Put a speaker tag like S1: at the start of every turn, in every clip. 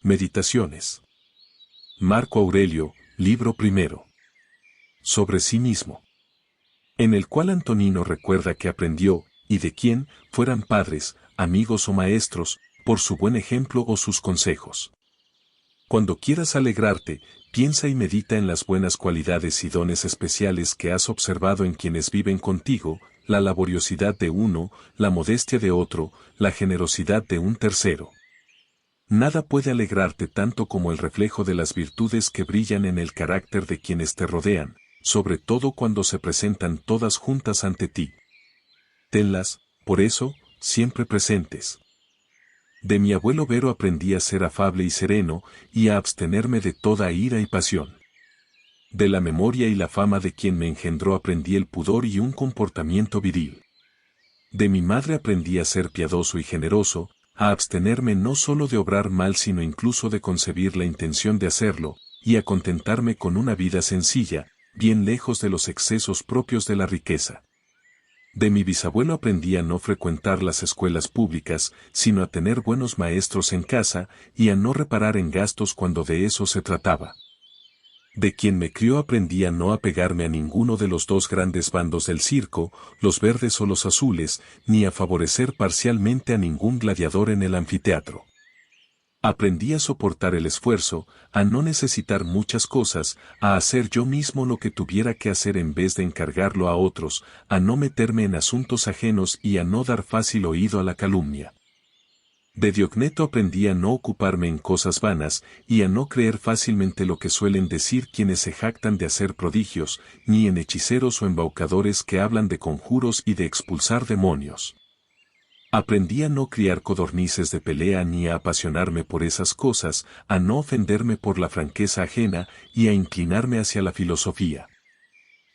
S1: Meditaciones. Marco Aurelio, libro primero. Sobre sí mismo. En el cual Antonino recuerda que aprendió, y de quien, fueran padres, amigos o maestros, por su buen ejemplo o sus consejos. Cuando quieras alegrarte, piensa y medita en las buenas cualidades y dones especiales que has observado en quienes viven contigo, la laboriosidad de uno, la modestia de otro, la generosidad de un tercero. Nada puede alegrarte tanto como el reflejo de las virtudes que brillan en el carácter de quienes te rodean, sobre todo cuando se presentan todas juntas ante ti. Tenlas, por eso, siempre presentes. De mi abuelo Vero aprendí a ser afable y sereno, y a abstenerme de toda ira y pasión. De la memoria y la fama de quien me engendró aprendí el pudor y un comportamiento viril. De mi madre aprendí a ser piadoso y generoso, a abstenerme no solo de obrar mal sino incluso de concebir la intención de hacerlo, y a contentarme con una vida sencilla, bien lejos de los excesos propios de la riqueza. De mi bisabuelo aprendí a no frecuentar las escuelas públicas, sino a tener buenos maestros en casa, y a no reparar en gastos cuando de eso se trataba. De quien me crió aprendí a no apegarme a ninguno de los dos grandes bandos del circo, los verdes o los azules, ni a favorecer parcialmente a ningún gladiador en el anfiteatro. Aprendí a soportar el esfuerzo, a no necesitar muchas cosas, a hacer yo mismo lo que tuviera que hacer en vez de encargarlo a otros, a no meterme en asuntos ajenos y a no dar fácil oído a la calumnia. De Diogneto aprendí a no ocuparme en cosas vanas, y a no creer fácilmente lo que suelen decir quienes se jactan de hacer prodigios, ni en hechiceros o embaucadores que hablan de conjuros y de expulsar demonios. Aprendí a no criar codornices de pelea ni a apasionarme por esas cosas, a no ofenderme por la franqueza ajena y a inclinarme hacia la filosofía.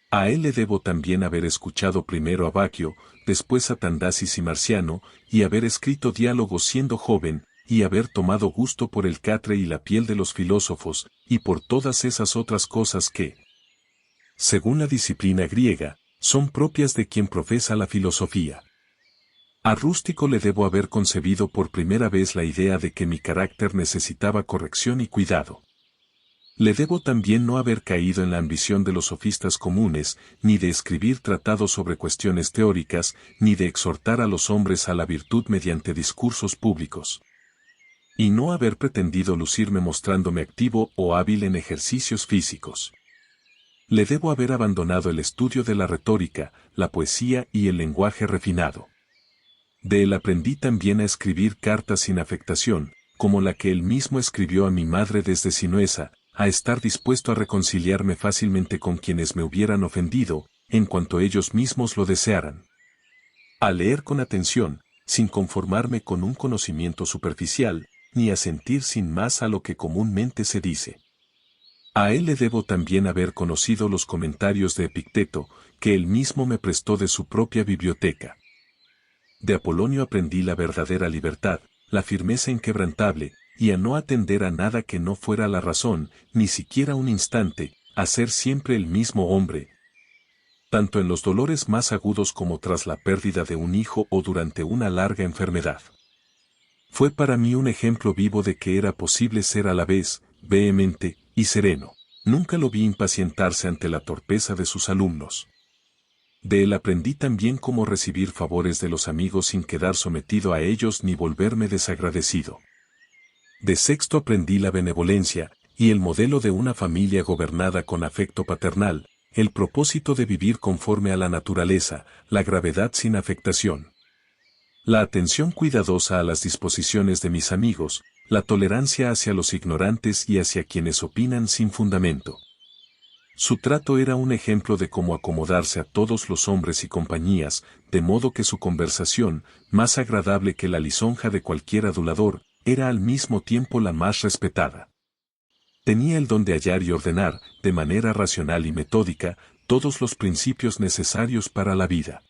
S1: A él le debo también haber escuchado primero a Baquio, después a Tandasis y Marciano, y haber escrito diálogos siendo joven, y haber tomado gusto por el catre y la piel de los filósofos, y por todas esas otras cosas que, según la disciplina griega, son propias de quien profesa la filosofía. A Rústico le debo haber concebido por primera vez la idea de que mi carácter necesitaba corrección y cuidado. Le debo también no haber caído en la ambición de los sofistas comunes, ni de escribir tratados sobre cuestiones teóricas, ni de exhortar a los hombres a la virtud mediante discursos públicos. Y no haber pretendido lucirme mostrándome activo o hábil en ejercicios físicos. Le debo haber abandonado el estudio de la retórica, la poesía y el lenguaje refinado. De él aprendí también a escribir cartas sin afectación, como la que él mismo escribió a mi madre desde Sinuesa, a estar dispuesto a reconciliarme fácilmente con quienes me hubieran ofendido, en cuanto ellos mismos lo desearan. A leer con atención, sin conformarme con un conocimiento superficial, ni a sentir sin más a lo que comúnmente se dice. A él le debo también haber conocido los comentarios de Epicteto, que él mismo me prestó de su propia biblioteca. De Apolonio aprendí la verdadera libertad, la firmeza inquebrantable, y a no atender a nada que no fuera la razón, ni siquiera un instante, a ser siempre el mismo hombre, tanto en los dolores más agudos como tras la pérdida de un hijo o durante una larga enfermedad. Fue para mí un ejemplo vivo de que era posible ser a la vez, vehemente, y sereno. Nunca lo vi impacientarse ante la torpeza de sus alumnos. De él aprendí también cómo recibir favores de los amigos sin quedar sometido a ellos ni volverme desagradecido. De Sexto aprendí la benevolencia, y el modelo de una familia gobernada con afecto paternal, el propósito de vivir conforme a la naturaleza, la gravedad sin afectación. La atención cuidadosa a las disposiciones de mis amigos, la tolerancia hacia los ignorantes y hacia quienes opinan sin fundamento. Su trato era un ejemplo de cómo acomodarse a todos los hombres y compañías, de modo que su conversación, más agradable que la lisonja de cualquier adulador, era al mismo tiempo la más respetada. Tenía el don de hallar y ordenar, de manera racional y metódica, todos los principios necesarios para la vida.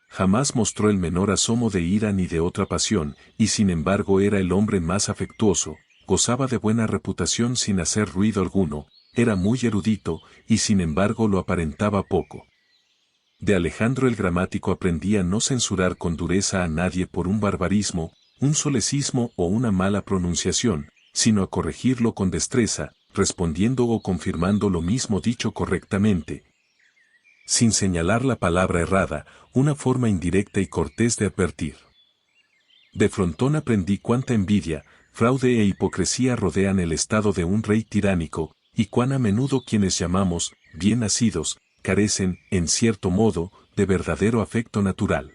S1: Jamás mostró el menor asomo de ira ni de otra pasión, y sin embargo era el hombre más afectuoso, gozaba de buena reputación sin hacer ruido alguno, era muy erudito, y sin embargo lo aparentaba poco. De Alejandro el Gramático aprendí a no censurar con dureza a nadie por un barbarismo, un solecismo o una mala pronunciación, sino a corregirlo con destreza, respondiendo o confirmando lo mismo dicho correctamente, sin señalar la palabra errada, una forma indirecta y cortés de advertir. De frontón aprendí cuánta envidia, fraude e hipocresía rodean el estado de un rey tiránico, y cuán a menudo quienes llamamos bien nacidos, carecen, en cierto modo, de verdadero afecto natural.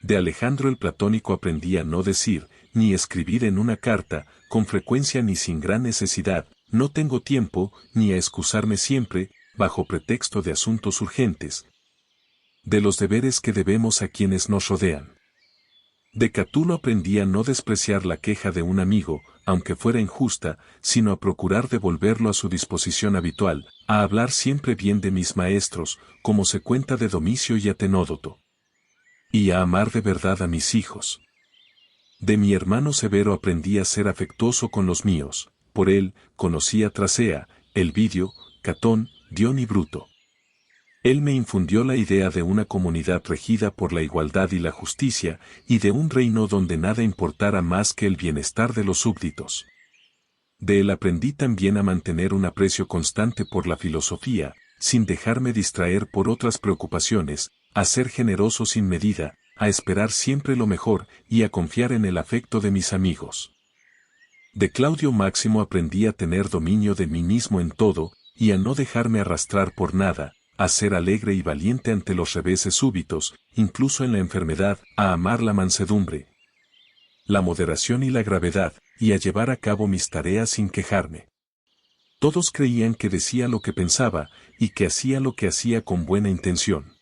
S1: De Alejandro el Platónico aprendí a no decir, ni escribir en una carta, con frecuencia ni sin gran necesidad, no tengo tiempo, ni a excusarme siempre, bajo pretexto de asuntos urgentes. De los deberes que debemos a quienes nos rodean. De Catulo aprendí a no despreciar la queja de un amigo, aunque fuera injusta, sino a procurar devolverlo a su disposición habitual, a hablar siempre bien de mis maestros, como se cuenta de Domicio y Atenódoto. Y a amar de verdad a mis hijos. De mi hermano Severo aprendí a ser afectuoso con los míos, por él, conocí a Tracea, Elvidio, Catón, Dion y Bruto. Él me infundió la idea de una comunidad regida por la igualdad y la justicia, y de un reino donde nada importara más que el bienestar de los súbditos. De él aprendí también a mantener un aprecio constante por la filosofía, sin dejarme distraer por otras preocupaciones, a ser generoso sin medida, a esperar siempre lo mejor y a confiar en el afecto de mis amigos. De Claudio Máximo aprendí a tener dominio de mí mismo en todo, y a no dejarme arrastrar por nada, a ser alegre y valiente ante los reveses súbitos, incluso en la enfermedad, a amar la mansedumbre, la moderación y la gravedad, y a llevar a cabo mis tareas sin quejarme. Todos creían que decía lo que pensaba, y que hacía lo que hacía con buena intención.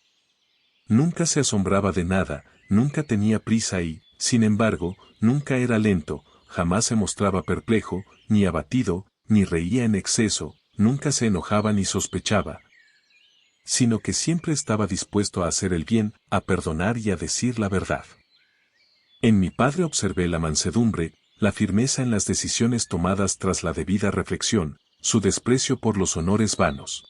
S1: Nunca se asombraba de nada, nunca tenía prisa y, sin embargo, nunca era lento, jamás se mostraba perplejo, ni abatido, ni reía en exceso, nunca se enojaba ni sospechaba, sino que siempre estaba dispuesto a hacer el bien, a perdonar y a decir la verdad. En mi padre observé la mansedumbre, la firmeza en las decisiones tomadas tras la debida reflexión, su desprecio por los honores vanos,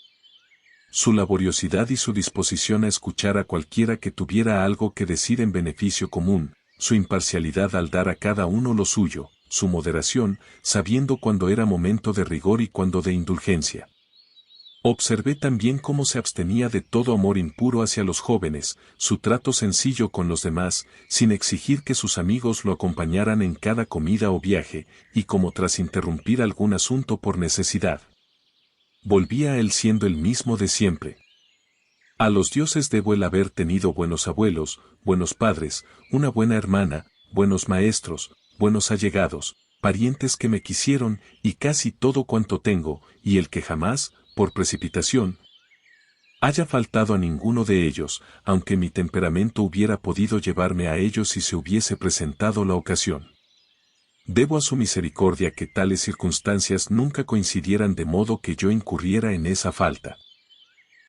S1: su laboriosidad y su disposición a escuchar a cualquiera que tuviera algo que decir en beneficio común, su imparcialidad al dar a cada uno lo suyo, su moderación, sabiendo cuándo era momento de rigor y cuándo de indulgencia. Observé también cómo se abstenía de todo amor impuro hacia los jóvenes, su trato sencillo con los demás, sin exigir que sus amigos lo acompañaran en cada comida o viaje, y como tras interrumpir algún asunto por necesidad, volvía a él siendo el mismo de siempre. A los dioses debo el haber tenido buenos abuelos, buenos padres, una buena hermana, buenos maestros, buenos allegados, parientes que me quisieron, y casi todo cuanto tengo, y el que jamás, por precipitación, haya faltado a ninguno de ellos, aunque mi temperamento hubiera podido llevarme a ellos si se hubiese presentado la ocasión. Debo a su misericordia que tales circunstancias nunca coincidieran de modo que yo incurriera en esa falta.